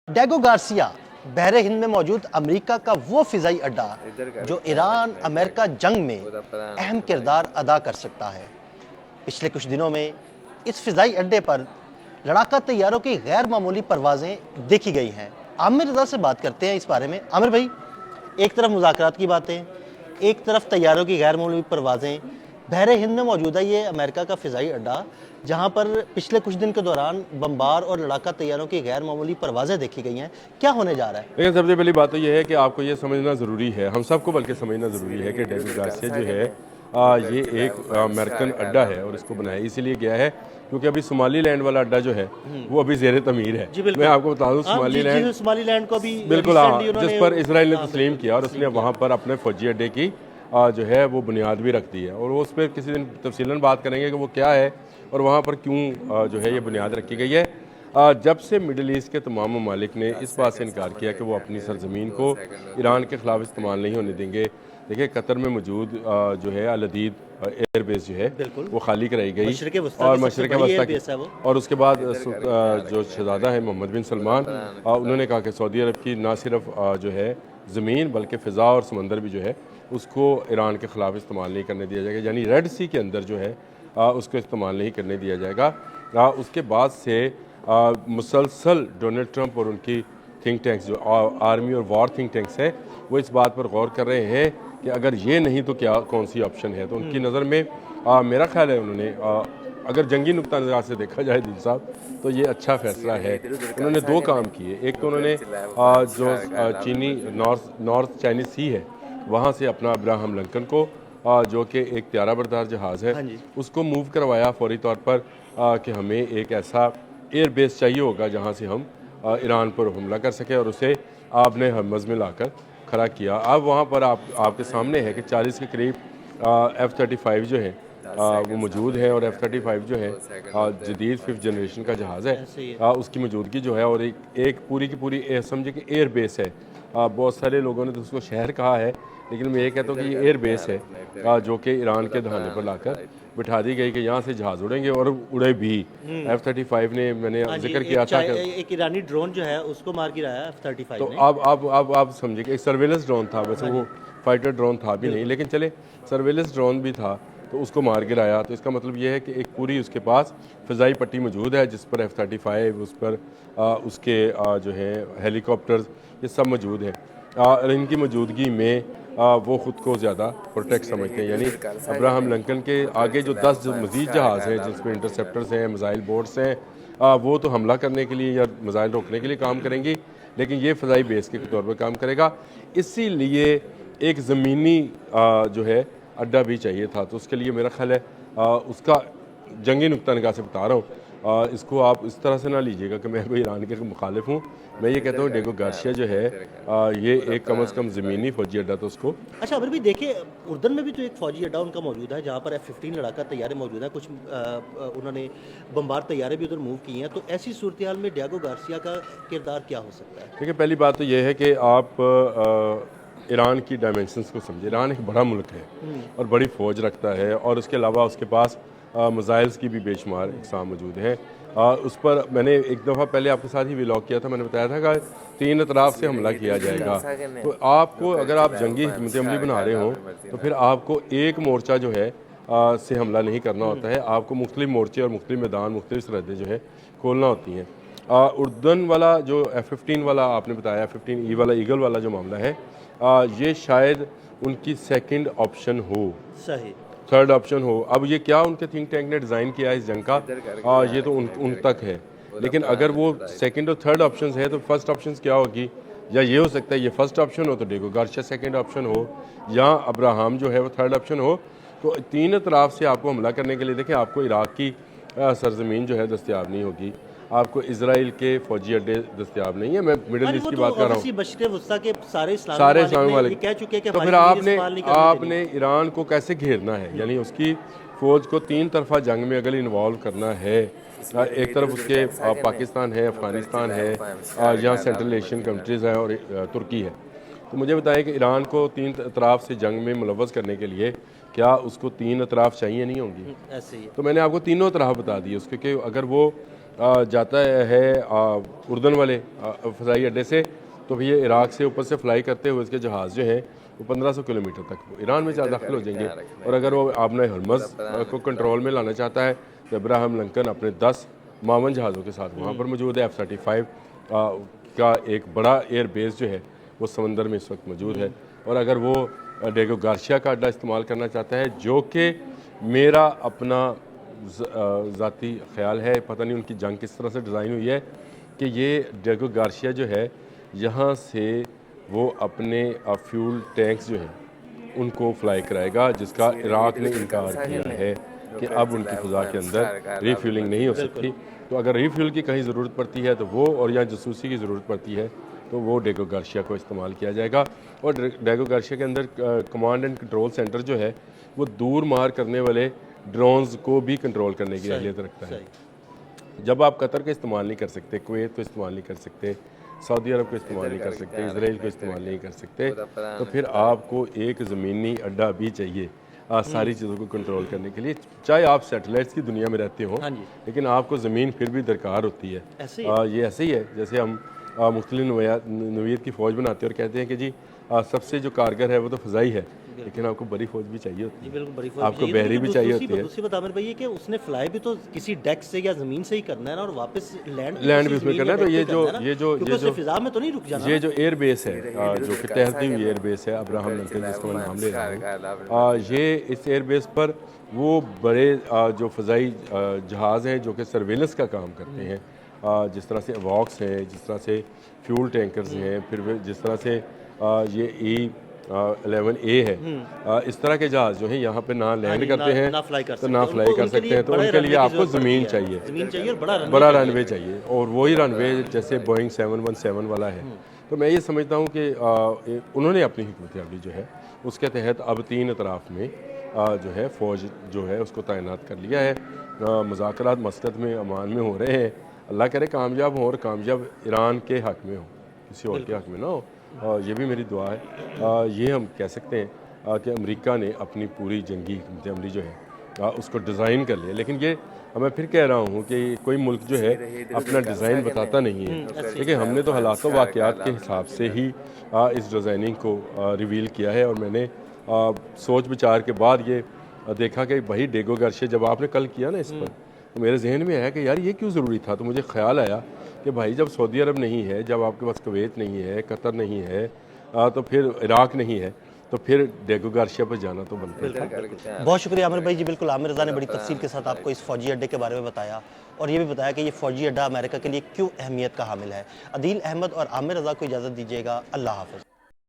Diego Garcia बहरे हिंद में मौजूद अमेरिका का वो फिजाई अड्डा जो ईरान अमेरिका जंग में अहम किरदार अदा कर सकता है। पिछले कुछ दिनों में इस फिजाई अड्डे पर लड़ाका तैयारों की गैर मामूली परवाजें देखी गई हैं। आमिर रजा से बात करते हैं इस बारे में। आमिर भाई, एक तरफ मुज़ाकरात की बातें, एक तरफ तैयारों की गैर मामूली परवाजें, बहरे हिंद में मौजूदा ये अमेरिका का फ़िज़ाई अड्डा जहां पर पिछले कुछ दिन के दौरान बमबार और लड़ाका तैयारों की गैर मामूली परवाजें देखी गई हैं, क्या होने जा रहा है? लेकिन सबसे पहली बात तो ये है कि आपको ये समझना ज़रूरी है, हम सबको बल्कि समझना ज़रूरी है कि डेगो गार्सिया जो है ये एक अमेरिकन अड्डा है और इसको बनाया इसीलिए गया है क्योंकि अभी सोमाली लैंड वाला अड्डा जो है वो अभी ज़ेर तमीर है। मैं आपको बता दूँ सोमाली लैंड को भी बिल्कुल हाँ, जिस पर इसराइल ने तस्लीम किया और उसने वहाँ पर अपने फौजी अड्डे की जो है वो बुनियाद भी रख दी है और वो उस पर किसी दिन तफसीलन बात करेंगे कि वो क्या है और वहाँ पर क्यों जो है ये बुनियाद रखी गई है। जब से मिडल ईस्ट के तमाम ममालिक ने इस बात से इनकार किया कि वो अपनी सरजमीन को ईरान के ख़िलाफ़ इस्तेमाल नहीं होने देंगे। देखिए कतर में मौजूद जो है अल अदीद एयर बेस जो है वो खाली कराई गई और मशरक़ वस्ता की और उसके बाद जो शहज़ादा है मोहम्मद बिन सलमान उन्होंने कहा कि सऊदी अरब की ना सिर्फ जो है ज़मीन बल्कि फ़िज़ा और समंदर भी जो है उसको ईरान के ख़िलाफ़ इस्तेमाल नहीं करने दिया जाएगा, यानी रेड सी के अंदर जो है उसको इस्तेमाल नहीं करने दिया जाएगा। उसके बाद से मुसलसल डोनाल्ड ट्रंप और उनकी थिंक टैंक्स जो आर्मी और वॉर थिंक टैंक्स है वो इस बात पर गौर कर रहे हैं कि अगर ये नहीं तो क्या कौन सी ऑप्शन है। तो उनकी नज़र में मेरा ख्याल है उन्होंने अगर जंगी नुक्ता नज़र से देखा जाए दिल साहब तो ये अच्छा फ़ैसला है। उन्होंने दो काम किए, एक तो उन्होंने जो चीनी नॉर्थ चाइनीज सी है वहाँ से अपना अब्राहम लिंकन को जो कि एक त्यारा बरदार जहाज़ है उसको मूव करवाया फौरी तौर पर कि हमें एक ऐसा एयर बेस चाहिए होगा जहाँ से हम ईरान पर हमला कर सकें और उसे आपने हमज़ में लाकर खड़ा किया। अब वहाँ पर आपके सामने है कि 40 के करीब F-35 जो है वो मौजूद है और F-35 जो है जदीद 5th जनरेशन का जहाज़ है उसकी मौजूदगी जो है और एक पूरी की पूरी समझे कि एयर बेस है। बहुत सारे लोगों ने तो उसको शहर कहा है लेकिन मैं ये कहता हूँ कि ये एयर बेस है जो कि ईरान के दहाने पर लाकर बिठा दी गई कि यहाँ से जहाज़ उड़ेंगे और उड़े भी। F-35 ने मैंने जिक्र किया था कि एक ईरानी ड्रोन जो है उसको मार गिराया F-35 तो ने। अब आप समझिए कि एक सर्वेलेंस ड्रोन था, वैसे वो फाइटर ड्रोन था भी नहीं लेकिन चले सर्वेलेंस ड्रोन भी था तो उसको मार गिराया। तो इसका मतलब ये है कि एक पूरी उसके पास फ़िज़ाई पट्टी मौजूद है जिस पर F-35 उस पर उसके जो है हेलीकॉप्टर्स ये सब मौजूद है और इनकी मौजूदगी में वो ख़ुद को ज़्यादा प्रोटेक्ट समझते हैं। यानी अब्राहम लिंकन के आगे जो 10 मज़ीद जहाज़ हैं जिसमें इंटरसेप्टर्स हैं, मिसाइल बोट्स हैं वो तो हमला करने के लिए या मिसाइल रोकने के लिए काम करेंगी लेकिन ये फ़िज़ाई बेस के तौर पर काम करेगा। इसीलिए एक ज़मीनी जो है अड्डा भी चाहिए था। तो उसके लिए मेरा ख्याल है उसका जंगी नुक्ता निगाह से बता रहा हूँ। इसको आप इस तरह से ना लीजिएगा कि मैं कोई ईरान के मुखालिफ हूँ। मैं ये कहता हूँ डेगो गार्सिया जो है ये एक कम से कम ज़मीनी फौजी अड्डा तो उसको अच्छा अभी भी देखिए, उर्दन में भी तो एक फौजी अड्डा उनका मौजूद है जहाँ पर F-15 लड़ाका तैयारे मौजूद हैं, कुछ उन्होंने बमबार तैयारे भी उधर मूव किए हैं। तो ऐसी सूरत हाल में डेगो गार्सिया का किरदार क्या हो सकता है? देखिए पहली बात तो ये है कि आप ईरान की डायमेंशंस को समझे। ईरान एक बड़ा मुल्क है और बड़ी फ़ौज रखता है और उसके अलावा उसके पास मिसाइल्स की भी बेशुमार इकसाम मौजूद हैं। उस पर मैंने एक दफ़ा पहले आपके साथ ही व्लॉग किया था, मैंने बताया था कि 3 अतराफ़ से हमला किया जाएगा। तो आपको अगर आप जंगी हिकमत अमली बना रहे हो तो फिर आपको एक मोर्चा जो है से हमला नहीं करना होता है, आपको मुख्तलिफ मोर्चे और मुख्तलिफ मैदान मुख्तलिफ सरहदें जो है खोलना होती हैं। उर्दन वाला जो F-15 वाला आपने बताया, F-15E वाला ईगल वाला जो मामला है ये शायद उनकी सेकंड ऑप्शन हो, सही थर्ड ऑप्शन हो। अब ये क्या उनके थिंक टैंक ने डिज़ाइन किया है इस जंग का ये तो उन तक है, लेकिन अगर वो सेकंड और थर्ड ऑप्शन है तो फर्स्ट ऑप्शन क्या होगी? या ये हो सकता है ये फर्स्ट ऑप्शन हो तो डेगो गार्सिया सेकंड ऑप्शन हो या अब्राहम जो है वो थर्ड ऑप्शन हो। तो 3 तरफ से आपको हमला करने के लिए देखें आपको इराक की सरजमीन जो है दस्तयाब नहीं होगी, आपको इजराइल के फौजी अड्डे दस्तयाब नहीं है। मैं मिडिल ईस्ट की बात कर रहा हूँ, सारे इस्लामी वाले कह चुके हैं कि तो फिर आपने ईरान को कैसे घेरना है? यानी उसकी फ़ौज को 3 तरफा जंग में अगर इन्वॉल्व करना है, एक तरफ उसके पाकिस्तान है, अफ़गानिस्तान है, यहाँ सेंट्रल एशियन कंट्रीज़ हैं और तुर्की है। तो मुझे बताएं कि ईरान को 3 अतराफ़ से जंग में मुलव्वस करने के लिए क्या उसको 3 अतराफ़ चाहिए नहीं होंगी? ऐसे ही तो मैंने आपको तीनों तरह बता दी उसके कि अगर वो जाता है उर्दन वाले फ़ज़ाई अड्डे से, तो फिर ये इराक़ से ऊपर से फ्लाई करते हुए इसके जहाज़ जो हैं वो 1500 किलोमीटर तक ईरान में दाखिल हो जाएंगे। और अगर वो आपने हरमज़ को कंट्रोल में लाना चाहता है तो अब्राहम लिंकन अपने 10 मावन जहाज़ों के साथ वहाँ पर मौजूद है। F-35 का एक बड़ा एयर बेस जो है वो समंदर में इस वक्त मौजूद है। और अगर वो डिएगो गार्सिया का अड्डा इस्तेमाल करना चाहता है, जो कि मेरा अपना ज़ाती ख्याल है, पता नहीं उनकी जंग किस तरह से डिज़ाइन हुई है, कि ये डिएगो गार्सिया जो है यहाँ से वो अपने फ्यूल टैंक्स जो हैं उनको फ्लाई कराएगा, जिसका इराक़ ने इनकार किया है कि अब उनकी फ़ज़ा के अंदर रीफ्यूलिंग नहीं हो सकती। तो अगर रीफ्यूल की कहीं ज़रूरत पड़ती है तो वो, और या जासूसी की ज़रूरत पड़ती है तो वो डिएगो गार्सिया को इस्तेमाल किया जाएगा। और डिएगो गार्सिया के अंदर कमांड एंड कंट्रोल सेंटर जो है वो दूर मार करने वाले ड्रोन्स को भी कंट्रोल करने की अहलियत रखता है। जब आप कतर का इस्तेमाल नहीं कर सकते, कुवैत को इस्तेमाल नहीं कर सकते, सऊदी अरब को इस्तेमाल नहीं कर सकते, इसराइल को इस्तेमाल नहीं कर सकते, तो फिर आपको एक ज़मीनी अड्डा भी चाहिए सारी चीज़ों को कंट्रोल करने के लिए। चाहे आप सैटेलाइट्स की दुनिया में रहते हो, लेकिन आपको ज़मीन फिर भी दरकार होती है। ये ऐसे ही है जैसे हम मुख्तलिफ नौइयत की फ़ौज बनाते हैं और कहते हैं कि जी सबसे जो कारगर है वो तो फ़ज़ाई है, लेकिन आपको बड़ी फौज भी चाहिए होती है, बिल्कुल बड़ी फौज आपको बहरी भी चाहिए होती है। दूसरी बात आमिर भाई, कि उसने फ्लाई भी तो किसी डेक से या ज़मीन से ही करना है ना, और वापस लैंड भी उसमें करना है। तो ये जो फिजा में तो नहीं रुक जाना। ये जो एयर बेस है जो कि तहती हुई एयर बेस है अब्राहम लिंकन जिसका मैं नाम ले रहा हूँ, ये इस एयर बेस पर वो बड़े जो फ़ज़ाई जहाज़ हैं जो कि सर्वेलेंस का काम करते हैं, जिस तरह से वॉक्स है, जिस तरह से फ्यूल टैंकर्स हैं, फिर जिस तरह से ये E-11A है, इस तरह के जहाज़ जो हैं यहाँ पे ना लैंड करते हैं ना फ्लाई कर तो ना फ्लाई कर सकते हैं। तो उनके लिए आपको ज़मीन चाहिए और बड़ा रनवे चाहिए, और वही रनवे जैसे बोइंग 717 वाला है। तो मैं ये समझता हूँ कि उन्होंने अपनी हिकमत अमली जो है उसके तहत अब 3 अतराफ़ में जो है फ़ौज जो है उसको तैनात कर लिया है। मुज़ाकरात मस्कत में, अमान में हो रहे हैं। अल्लाह करे कामयाब हो, और कामयाब ईरान के हक़ में हो, किसी और के हक़ में ना हो। ये भी मेरी दुआ है। ये हम कह सकते हैं कि अमेरिका ने अपनी पूरी जंगी हिकमत अमली जो है उसको डिज़ाइन कर लिया। लेकिन ये मैं फिर कह रहा हूँ कि कोई मुल्क जो है अपना डिज़ाइन बताता नहीं है। देखिए हमने तो हालात व वाक़यात के हिसाब से ही इस डिज़ाइनिंग को रिवील किया है। और मैंने सोच विचार के बाद ये देखा कि भाई डिएगो गार्सिया जब आपने कल किया ना इस पर, तो मेरे जहन में आया कि यार ये क्यों ज़रूरी था। तो मुझे ख्याल आया कि भाई जब सऊदी अरब नहीं है, जब आपके पास कुवैत नहीं है, कतर नहीं है, तो फिर इराक़ नहीं है, तो फिर डिएगो गार्सिया पर जाना तो बनता है। बहुत शुक्रिया आमिर भाई जी। बिल्कुल आमिर रज़ा ने बड़ी तफसील के साथ आपको इस फ़ौजी अड्डे के बारे में बताया, और ये भी बताया कि ये फ़ौजी अड्डा अमेरिका के लिए क्यों अहमियत का हामिल है। अदील अहमद और आमिर रज़ा को इजाज़त दीजिएगा। अल्लाह हाफ़िज़।